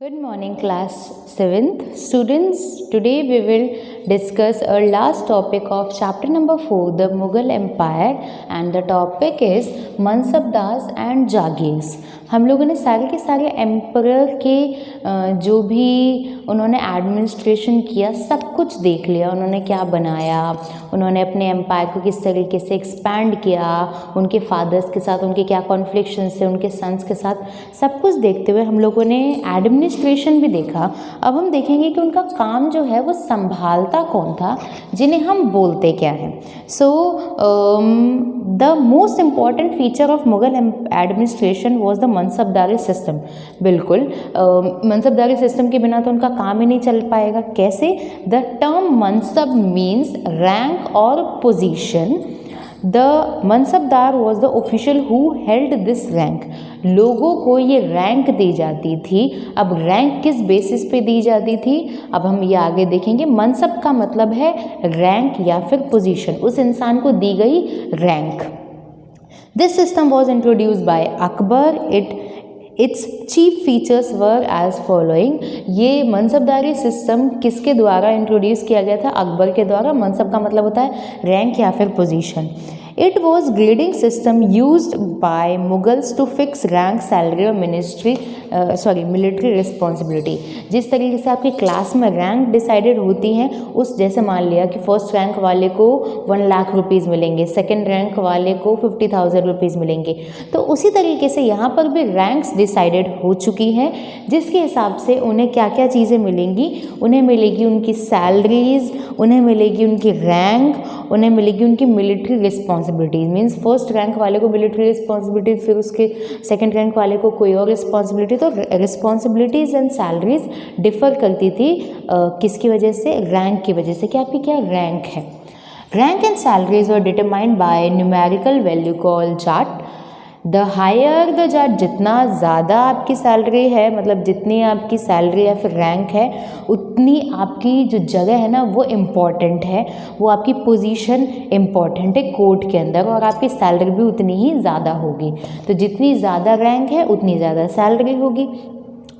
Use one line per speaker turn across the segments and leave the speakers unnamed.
Good morning, class 7th students. Today we will discuss our last topic of chapter number 4, the Mughal Empire, and the topic is mansabdar and jagirs. हम लोगों ने सारे के सारे emperor के जो भी उन्होंने एडमिनिस्ट्रेशन किया सब कुछ देख लिया. उन्होंने क्या बनाया, उन्होंने अपने एम्पायर को किस तरीके से एक्सपैंड किया, उनके फादर्स के साथ उनके क्या कॉन्फ्लिक्शंस थे, उनके सन्स के साथ सब कुछ देखते हुए हम लोगों ने एडमिनिस्ट्रेशन भी देखा. अब हम देखेंगे कि उनका काम जो है वो संभालता कौन था, जिन्हें हम बोलते क्या हैं. So the most important feature of Mughal administration was the मनसबदारी system. बिल्कुल मनसबदारी सिस्टम के बिना तो उनका काम ही नहीं चल पाएगा. कैसे? द टर्म मनसब मीन्स रैंक और position. The mansabdar was the official who held this rank. लोगों को ये रैंक दी जाती थी. अब रैंक किस बेसिस पे दी जाती थी, अब हम ये आगे देखेंगे. मनसब का मतलब है रैंक या फिर पोजीशन, उस इंसान को दी गई rank. This system was introduced by Akbar. Its chief features were as following. ये मनसबदारी सिस्टम किसके द्वारा इंट्रोड्यूस किया गया था? अकबर के द्वारा. मनसब का मतलब होता है रैंक या फिर position. It was grading system used by Mughals to fix rank, salary और military responsibility. जिस तरीके से आपकी क्लास में रैंक डिसाइडेड होती हैं, उस जैसे मान लिया कि फर्स्ट रैंक वाले को 1 लाख रुपीज़ मिलेंगे, सेकंड रैंक वाले को 50,000 रुपीज़ मिलेंगे, तो उसी तरीके से यहाँ पर भी रैंक्स डिसाइडेड हो चुकी हैं, जिसके हिसाब से उन्हें क्या क्या चीज़ें मिलेंगी. उन्हें मिलेगी उनकी सैलरीज, उन्हें मिलेगी उनकी रैंक, उन्हें मिलेगी उनकी military responsibilities. Means first rank वाले को मिलिट्री रिस्पॉन्सिबिलिटी, फिर उसके सेकंड रैंक वाले को कोई और रिस्पॉन्सिबिलिटी. तो रिस्पॉन्सिबिलिटीज़ एंड सैलरीज डिफ़र करती थी किसकी वजह से? रैंक की वजह से. कि आपकी क्या रैंक है. Rank and salaries were determined by numerical value called zat. The higher the zat, जितना ज़्यादा आपकी सैलरी है, मतलब जितनी आपकी सैलरी या फिर रैंक है, उतनी आपकी जो जगह है ना वो इम्पॉर्टेंट है, वो आपकी पोजीशन इम्पॉर्टेंट है कोर्ट के अंदर, और आपकी सैलरी भी उतनी ही ज़्यादा होगी. तो जितनी ज़्यादा रैंक है उतनी ज़्यादा सैलरी होगी.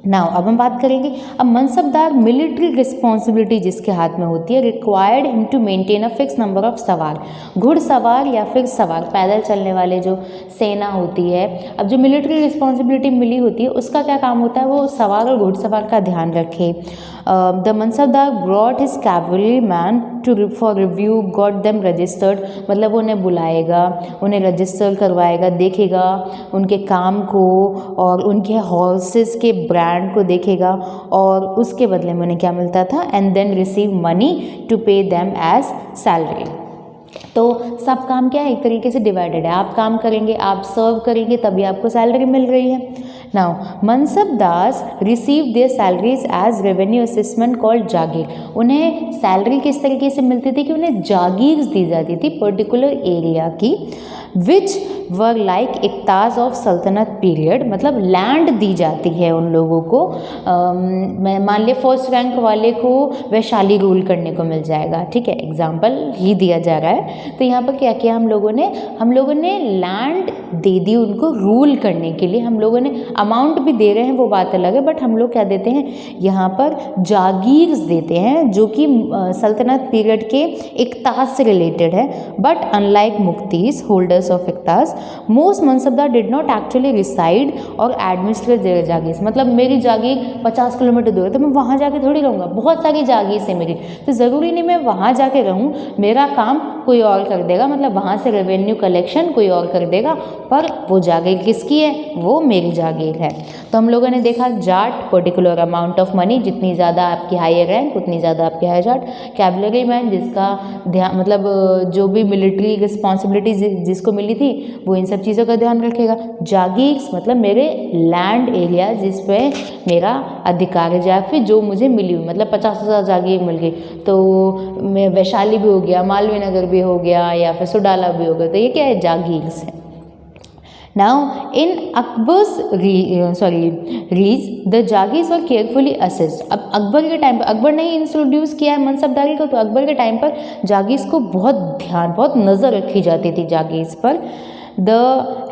नाउ अब हम बात करेंगे. अब मनसबदार मिलिट्री रिस्पॉन्सिबिलिटी जिसके हाथ में होती है, required him to maintain a fix number of sawar. घुड़सवार या फिर सवार, पैदल चलने वाले जो सेना होती है. अब जो मिलिट्री रिस्पॉन्सिबिलिटी मिली होती है उसका क्या काम होता है? वो सवार और घुड़सवार का ध्यान रखे. The mansabdar brought his cavalry man to for review, got them registered. मतलब उन्हें बुलाएगा, उन्हें रजिस्टर करवाएगा, देखेगा उनके काम को और उनके हॉर्सेस के ब्रांड को देखेगा, और उसके बदले में उन्हें क्या मिलता था? And then receive money to pay them as salary. तो सब काम क्या है? एक तरीके से डिवाइडेड है. आप काम करेंगे, आप सर्व करेंगे, तभी आपको सैलरी मिल रही है. Now mansabdars receive their salaries as revenue assessment called jagir. उन्हें सैलरी किस तरीके से मिलती थी? कि उन्हें जागीर्स दी जाती थी पर्टिकुलर एरिया की, विच वर लाइक इक्ताज ऑफ सल्तनत पीरियड. मतलब लैंड दी जाती है उन लोगों को. मान लिया फर्स्ट रैंक वाले को वैशाली रूल करने को मिल जाएगा, ठीक है, एग्जाम्पल ही दिया जा रहा है. तो यहाँ पर क्या किया हम लोगों ने लैंड दे दी उनको रूल करने के लिए. हम लोगों ने अमाउंट भी दे रहे हैं, वो बात अलग है, बट हम लोग क्या देते हैं यहाँ पर? जागीर्स देते हैं, जो कि सल्तनत पीरियड के इक्ताज से रिलेटेड है. But unlike muqtis holders of iqtas, most mansabdar did not actually reside और एडमिनिस्ट्रेट देयर जागीर्स. मतलब मेरी जागीर 50 किलोमीटर दूर है, तो मैं वहाँ जाके थोड़ी रहूँगा. बहुत सारी जागीर है मेरी, तो ज़रूरी नहीं मैं वहाँ जाके रहूँ. मेरा काम कोई और कर देगा, मतलब वहाँ से रेवेन्यू कलेक्शन कोई और कर देगा, पर वो जागीर किसकी है? वो मेरी जागीर है. तो हम लोगों ने देखा Jat, particular amount of money, जितनी ज़्यादा आपकी हायर रैंक उतनी ज़्यादा आपकी हायर जाट. कैवलरी मैन, जिसका ध्यान मतलब जो भी मिलिट्री रिस्पॉन्सिबिलिटी जिसको मिली थी वो इन सब चीज़ों का ध्यान रखेगा. जागीर्स मतलब मेरे लैंड एरिया जिस पे मेरा अधिकार है, या फिर जो मुझे मिली हुई, मतलब 50,000 जागीर मिल गई, तो मैं वैशाली भी हो गया, मालवीय नगर भी हो गया, या फिर सुडाला भी हो गया, तो ये क्या है? जागीर्स है. Now, in Akbar's reign, the Jagis were carefully assessed. अब अकबर के टाइम पर, अकबर ने ही इंट्रोड्यूस किया है मनसबदारी को, तो अकबर के टाइम पर जागीर्स को बहुत नज़र रखी जाती थी जागीर्स पर.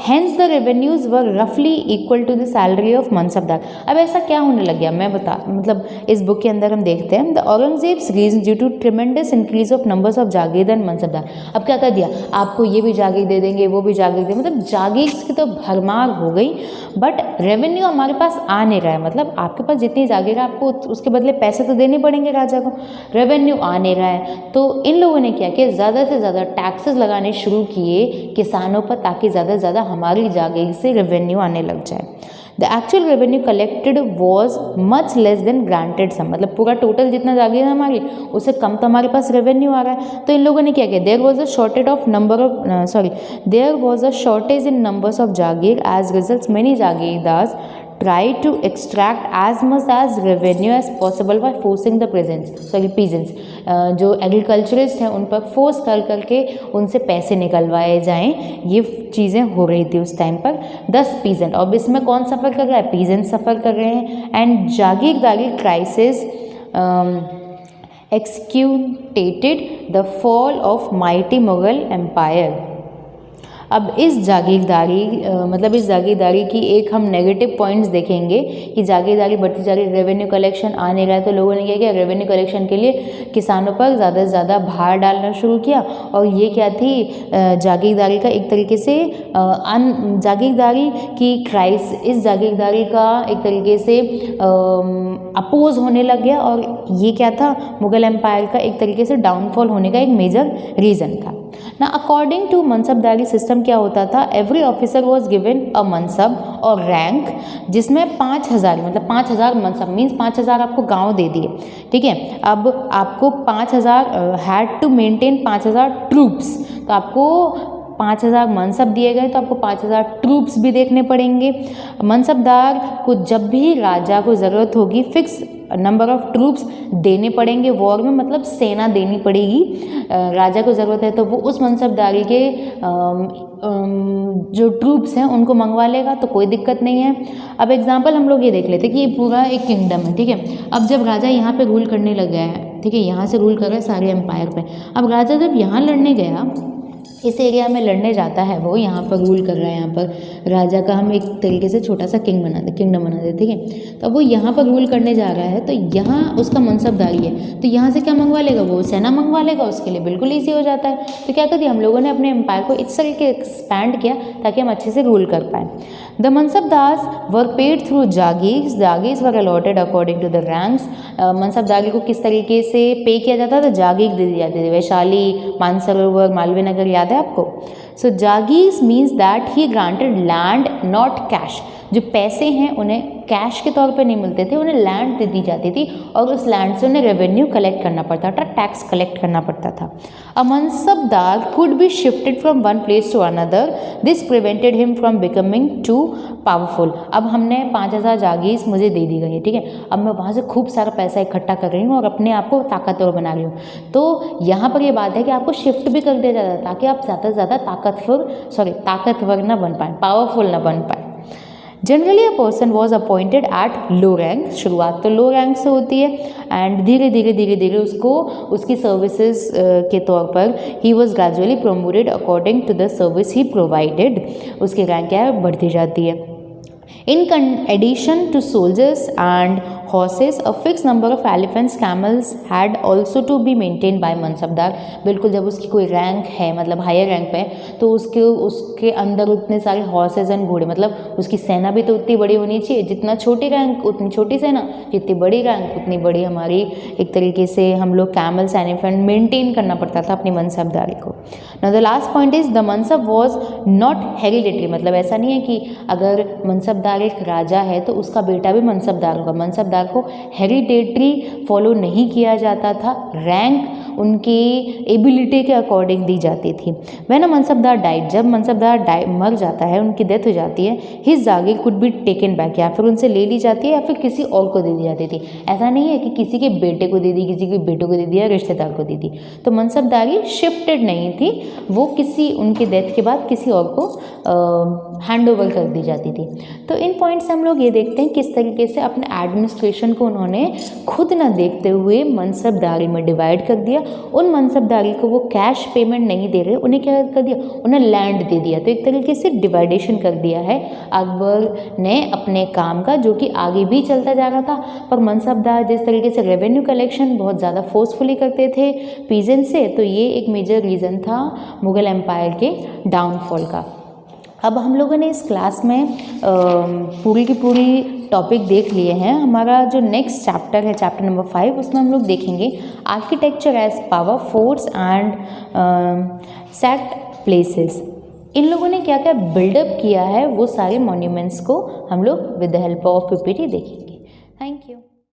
Hence the revenues were roughly equal to the salary of mansabdar. अब ऐसा क्या होने लग गया, मैं मतलब इस बुक के अंदर हम देखते हैं, the Aurangzeb's region due to tremendous increase of numbers of jagir and mansabdar. अब क्या कर दिया, आपको ये भी जागीर दे देंगे, वो भी जागीर दे, मतलब जागीर की तो भरमार हो गई, बट रेवेन्यू हमारे पास आ नहीं रहा है। मतलब आपके पास जितनी जागीर है आपको उसके बदले पैसे तो देने पड़ेंगे राजा को, रेवेन्यू आ नहीं रहा है। तो इन लोगों ने क्या किया, ज़्यादा से ज़्यादा टैक्सेस लगाने शुरू किए किसानों पर, ताकि ज़्यादा से ज़्यादा हमारी जागीर से रेवेन्यू आने लग जाए। The actual revenue collected was much less than granted sum, मतलब पूरा टोटल जितना जागीर है हमारी उससे कम तो हमारे पास रेवेन्यू आ रहा है। तो इन लोगों ने क्या किया, there was a shortage in numbers of jagir, as result many jagirdars try to extract as much as revenue as possible by forcing the peasants, जो एग्रीकल्चरिस्ट हैं उन पर फोर्स कर करके उनसे पैसे निकलवाए जाएं, ये चीज़ें हो रही थी उस टाइम पर। 10 पीजेंट, और इसमें कौन सफ़र कर रहा है, पीजेंट सफ़र कर रहे हैं। And jagirdari crisis executed the fall of mighty Mughal empire. अब इस जागीरदारी मतलब इस जागीरदारी की एक हम नेगेटिव पॉइंट्स देखेंगे कि जागीरदारी बढ़ती जा रही, रेवेन्यू कलेक्शन आ नहीं रहा है, तो लोगों ने क्या किया, रेवेन्यू कलेक्शन के लिए किसानों पर ज़्यादा से ज़्यादा भार डालना शुरू किया। और ये क्या थी, जागीरदारी का एक तरीके से जागीरदारी की इस जागीरदारी का एक तरीके से अपोज होने लग गया, और ये क्या था, मुगल एम्पायर का एक तरीके से डाउनफॉल होने का एक मेजर रीज़न था ना। अकॉर्डिंग टू मनसबदारी सिस्टम क्या होता था, every officer was given a mansab or rank, जिसमें 5000 मतलब 5000 मनसब मीन्स 5000 आपको गांव दे दिए, ठीक है। अब आपको 5000 हैड टू मेंटेन 5000 ट्रूप्स, तो आपको 5000 मनसब दिए गए, तो आपको 5000 ट्रूप्स भी देखने पड़ेंगे। मनसबदार को जब भी राजा को ज़रूरत होगी फिक्स नंबर ऑफ ट्रूप्स देने पड़ेंगे वॉर में, मतलब सेना देनी पड़ेगी। राजा को ज़रूरत है तो वो उस मनसबदारी के जो ट्रूप्स हैं उनको मंगवा लेगा, तो कोई दिक्कत नहीं है। अब एग्जांपल हम लोग ये देख लेते हैं कि ये पूरा एक किंगडम है, ठीक है। अब जब राजा यहाँ पे रूल करने लग गया है, ठीक है, यहाँ से रूल कर रहा है सारे एम्पायर पे। अब राजा जब यहाँ लड़ने गया, इस एरिया में लड़ने जाता है, वो यहाँ पर रूल कर रहा है, यहाँ पर राजा का हम एक तरीके से छोटा सा किंगडम बना दे, ठीक है। तो वो यहाँ पर रूल करने जा रहा है, तो यहाँ उसका मनसबदारी है, तो यहाँ से क्या मंगवा लेगा, वो सेना मंगवा लेगा, उसके लिए बिल्कुल ईजी हो जाता है। तो क्या कर दिया हम लोगों ने, अपने एम्पायर को इस तरीके एक्सपैंड किया ताकि हम अच्छे से रूल कर पाएँ। The mansabdars were paid through jagirs were allotted according to the ranks. मनसबदारी को किस तरीके से पे किया जाता था, जागीर दे दी जाती थी। वैशाली, मानसरोवर, मालवीय नगर याद है आपको। So jagirs means that he granted land not cash, जो पैसे हैं उन्हें कैश के तौर पे नहीं मिलते थे, उन्हें लैंड दे दी जाती थी, और उस लैंड से उन्हें रेवेन्यू कलेक्ट करना पड़ता था, टैक्स कलेक्ट करना पड़ता था। A mansabdar could be shifted from one place to another, this prevented him from becoming too powerful. अब हमने 5000 जागीर्स मुझे दे दी गई है, ठीक है। अब मैं वहाँ से खूब सारा पैसा इकट्ठा कर रही हूँ और अपने आप को ताकतवर बना रही हूँ, तो यहाँ पर ये बात है कि आपको शिफ्ट भी कर दिया जाता है ताकि आप ज़्यादा से ज़्यादा ताकतवर ना बन पाए, पावरफुल ना बन पाए। Generally a person was appointed at low rank, शुरुआत तो लो रैंक से होती है, एंड धीरे धीरे उसको उसकी सर्विसेज के तौर पर he was gradually promoted according to the service he provided, उसकी रैंक क्या है, बढ़ती जाती है। In addition to soldiers and horses, a fixed number of elephants, camels had also to be maintained by mansabdar. बिल्कुल, जब उसकी कोई रैंक है, मतलब हायर रैंक पे, तो उसके अंदर उतने सारे हॉर्सेज एंड घोड़े, मतलब उसकी सेना भी तो उतनी बड़ी होनी चाहिए, जितना छोटी रैंक उतनी छोटी सेना, जितनी बड़ी रैंक उतनी बड़ी हमारी एक तरीके से हम लोग कैमल्स एलिफेंट मेंटेन करना पड़ता था अपनी मनसबदारी को। Now the last point is the mansab was not hereditary, मतलब ऐसा नहीं है कि अगर मनसबदार एक राजा है तो उसका बेटा भी मनसबदार होगा। मनसबदार को हेरिडेटरी फॉलो नहीं किया जाता था, रैंक उनकी एबिलिटी के अकॉर्डिंग दी जाती थी। व्हेन अ मनसबदार डाइड, जब मनसबदार मर जाता है, उनकी डेथ हो जाती है, his Jagir could be taken back, या फिर उनसे ले ली जाती है या फिर किसी और को दे दी जाती थी। ऐसा नहीं है कि किसी के बेटे को दे दी, किसी के बेटों को दे दिया, रिश्तेदार को दे दी। तो मनसबदारी शिफ्टेड नहीं थी, वो किसी उनकी डेथ के बाद किसी और को हैंड ओवर कर दी जाती थी। तो इन पॉइंट से हम लोग ये देखते हैं किस तरीके से अपने एडमिनिस्ट्रेशन को उन्होंने खुद ना देखते हुए मनसबदारी में डिवाइड कर दिया। उन मनसबदारी को वो कैश पेमेंट नहीं दे रहे, उन्हें क्या कर दिया, उन्हें लैंड दे दिया। तो एक तरीके से डिवाइडेशन कर दिया है अकबर ने अपने काम का, जो कि आगे भी चलता जा रहा था। पर मनसबदार जिस तरीके से रेवेन्यू कलेक्शन बहुत ज़्यादा फोर्सफुली करते थे पीजेंट से, तो ये एक मेजर रीज़न था मुग़ल एम्पायर के डाउनफॉल का। अब हम लोगों ने इस क्लास में पूरी की पूरी टॉपिक देख लिए हैं। हमारा जो नेक्स्ट चैप्टर है, चैप्टर नंबर 5, उसमें हम लोग देखेंगे architecture as power, forts and sacred places. इन लोगों ने क्या क्या बिल्डअप किया है, वो सारे मॉन्यूमेंट्स को हम लोग with the help of PPT देखेंगे।